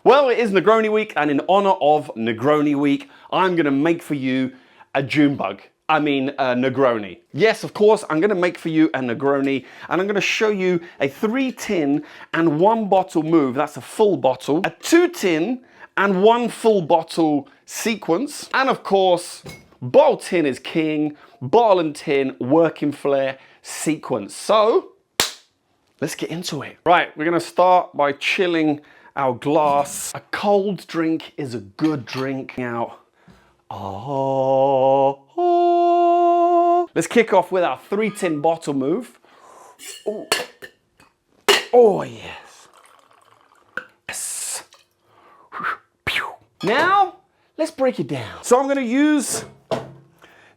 Well, it is Negroni week, and in honor of Negroni week, I'm gonna make for you a Junebug. I mean, a Negroni. Yes, of course, I'm gonna make for you a Negroni, and I'm gonna show you a 3-tin and 1 bottle move. That's a full bottle. A 2-tin and 1 full bottle sequence. And of course, bottle tin is king, bottle and tin, working flair sequence. So, let's get into it. Right, we're gonna start by chilling our glass. A cold drink is a good drink. Now, let's kick off with our 3-tin bottle move. Ooh. Oh, yes. Yes. Now, let's break it down. So I'm gonna use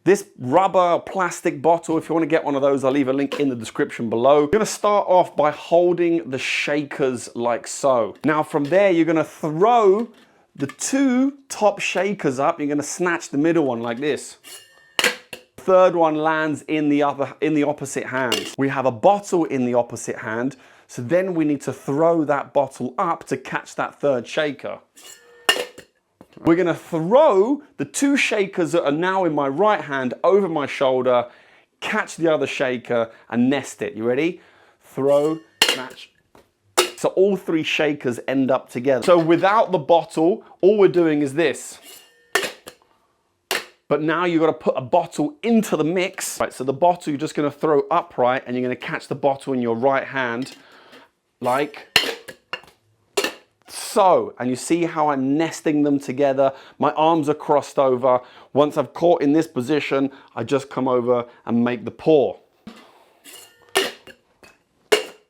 this rubber plastic bottle. If you want to get one of those, I'll leave a link in the description below. You're gonna start off by holding the shakers like so. Now from there, you're gonna throw the 2 top shakers up. You're gonna snatch the middle one like this. Third one lands in the opposite hand. We have a bottle in the opposite hand, so then we need to throw that bottle up to catch that third shaker. We're gonna throw the 2 shakers that are now in my right hand over my shoulder, catch the other shaker and nest it. You ready? Throw, snatch. So all 3 shakers end up together. So without the bottle, all we're doing is this. But now you've got to put a bottle into the mix. Right, so the bottle you're just gonna throw upright and you're gonna catch the bottle in your right hand, like so. And you see how I'm nesting them together? My arms are crossed over. Once I've caught in this position, I just come over and make the pour.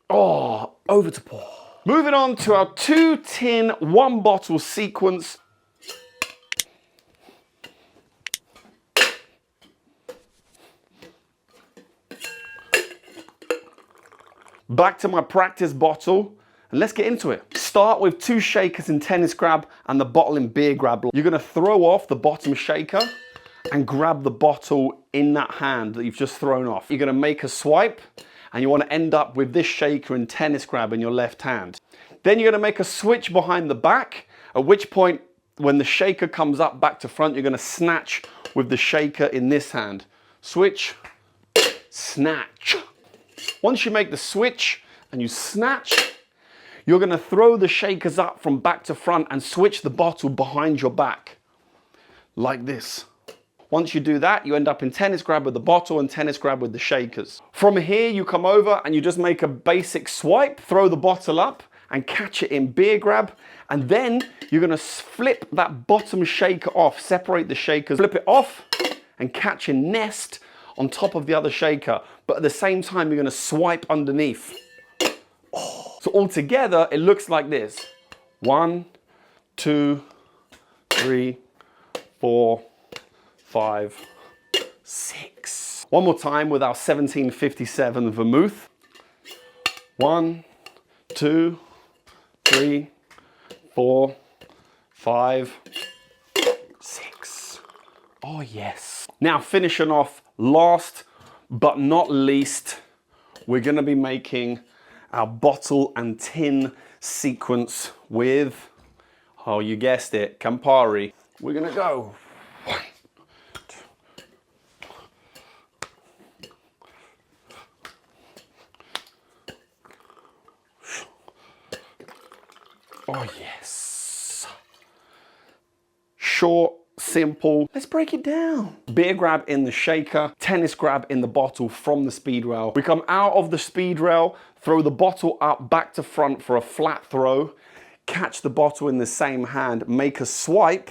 Oh, over to pour. Moving on to our 2-tin, 1 bottle sequence. Back to my practice bottle, and let's get into it. Start with 2 shakers in tennis grab and the bottle in beer grab. You're gonna throw off the bottom shaker and grab the bottle in that hand that you've just thrown off. You're gonna make a swipe, and you wanna end up with this shaker in tennis grab in your left hand. Then you're gonna make a switch behind the back, at which point, when the shaker comes up back to front, you're gonna snatch with the shaker in this hand. Switch, snatch. Once you make the switch and you snatch, you're gonna throw the shakers up from back to front and switch the bottle behind your back, like this. Once you do that, you end up in tennis grab with the bottle and tennis grab with the shakers. From here, you come over and you just make a basic swipe, throw the bottle up and catch it in beer grab. And then you're gonna flip that bottom shaker off, separate the shakers, flip it off and catch a nest on top of the other shaker. But at the same time, you're gonna swipe underneath. Oh. So all together, it looks like this. 1, 2, 3, 4, 5, 6. One more time with our 1757 vermouth. 1, 2, 3, 4, 5, 6. Oh yes. Now finishing off last but not least, we're gonna be making our bottle and tin sequence with, oh you guessed it, Campari. We're gonna go 1, 2. Oh yes. Short, simple. Let's break it down. Beer grab in the shaker, tennis grab in the bottle from the speed rail. We come out of the speed rail, throw the bottle up back to front for a flat throw, catch the bottle in the same hand, make a swipe,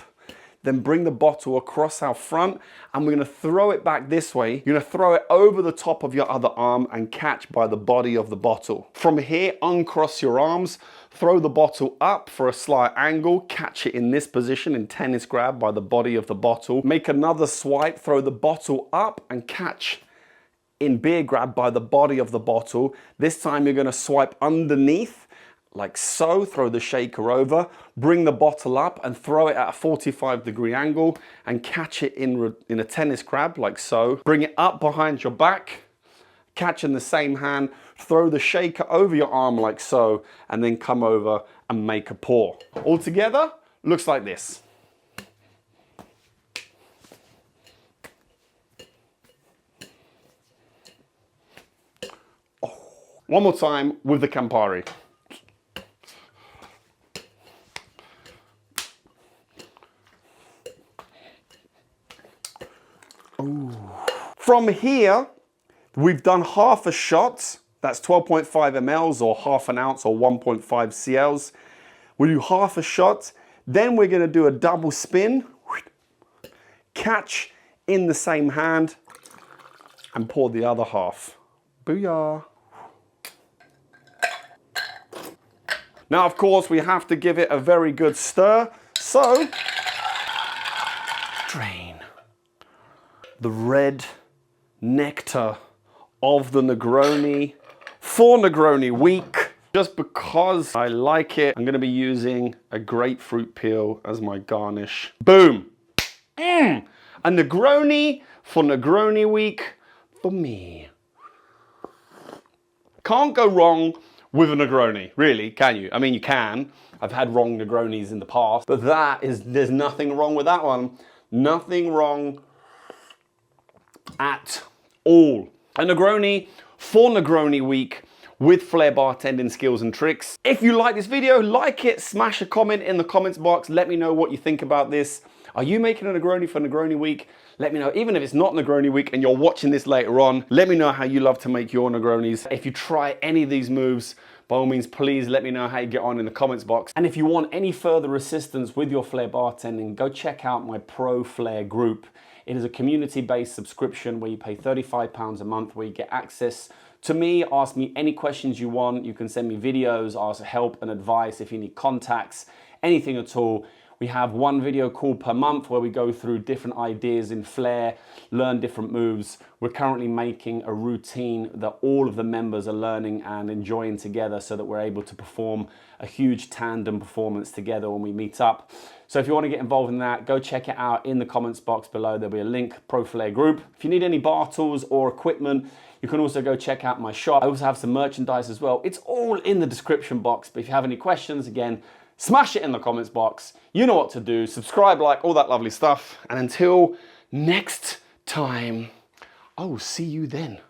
then bring the bottle across our front, and we're gonna throw it back this way. You're gonna throw it over the top of your other arm and catch by the body of the bottle. From here, uncross your arms, throw the bottle up for a slight angle, catch it in this position in tennis grab by the body of the bottle. Make another swipe, throw the bottle up and catch in beer grab by the body of the bottle. This time you're gonna swipe underneath, like so, throw the shaker over, bring the bottle up and throw it at a 45-degree angle and catch it in a tennis grab, like so. Bring it up behind your back, catch in the same hand, throw the shaker over your arm like so, and then come over and make a pour. All together, looks like this. Oh. One more time with the Campari. Ooh. From here, we've done half a shot. That's 12.5 mLs or half an ounce or 1.5 CLs. We do half a shot. Then we're gonna do a double spin, catch in the same hand, and pour the other half. Booyah. Now, of course, we have to give it a very good stir. So, drain the red nectar of the Negroni for Negroni week. Just because I like it, I'm gonna be using a grapefruit peel as my garnish. Boom! A Negroni for Negroni week for me. Can't go wrong with a Negroni, really, can you? I mean, you can. I've had wrong Negronis in the past, but there's nothing wrong with that one. Nothing wrong at all. A Negroni for Negroni week with Flair bartending skills and tricks. If you like this video, like it, smash a comment in the comments box. Let me know what you think about this. Are you making a Negroni for Negroni week? Let me know. Even if it's not Negroni week and you're watching this later on, let me know how you love to make your Negronis. If you try any of these moves, by all means, please let me know how you get on in the comments box. And if you want any further assistance with your Flair bartending, go check out my Pro Flair Group. It is a community-based subscription where you pay £35 a month, where you get access to me, ask me any questions you want. You can send me videos, ask help and advice if you need contacts, anything at all. We have one video call per month where we go through different ideas in Flair, learn different moves. We're currently making a routine that all of the members are learning and enjoying together so that we're able to perform a huge tandem performance together when we meet up. So if you want to get involved in that, go check it out in the comments box below. There'll be a link, Pro Flair Group. If you need any bar tools or equipment, you can also go check out my shop. I also have some merchandise as well. It's all in the description box, but if you have any questions, again, smash it in the comments box. You know what to do. Subscribe, like, all that lovely stuff. And until next time, I will see you then.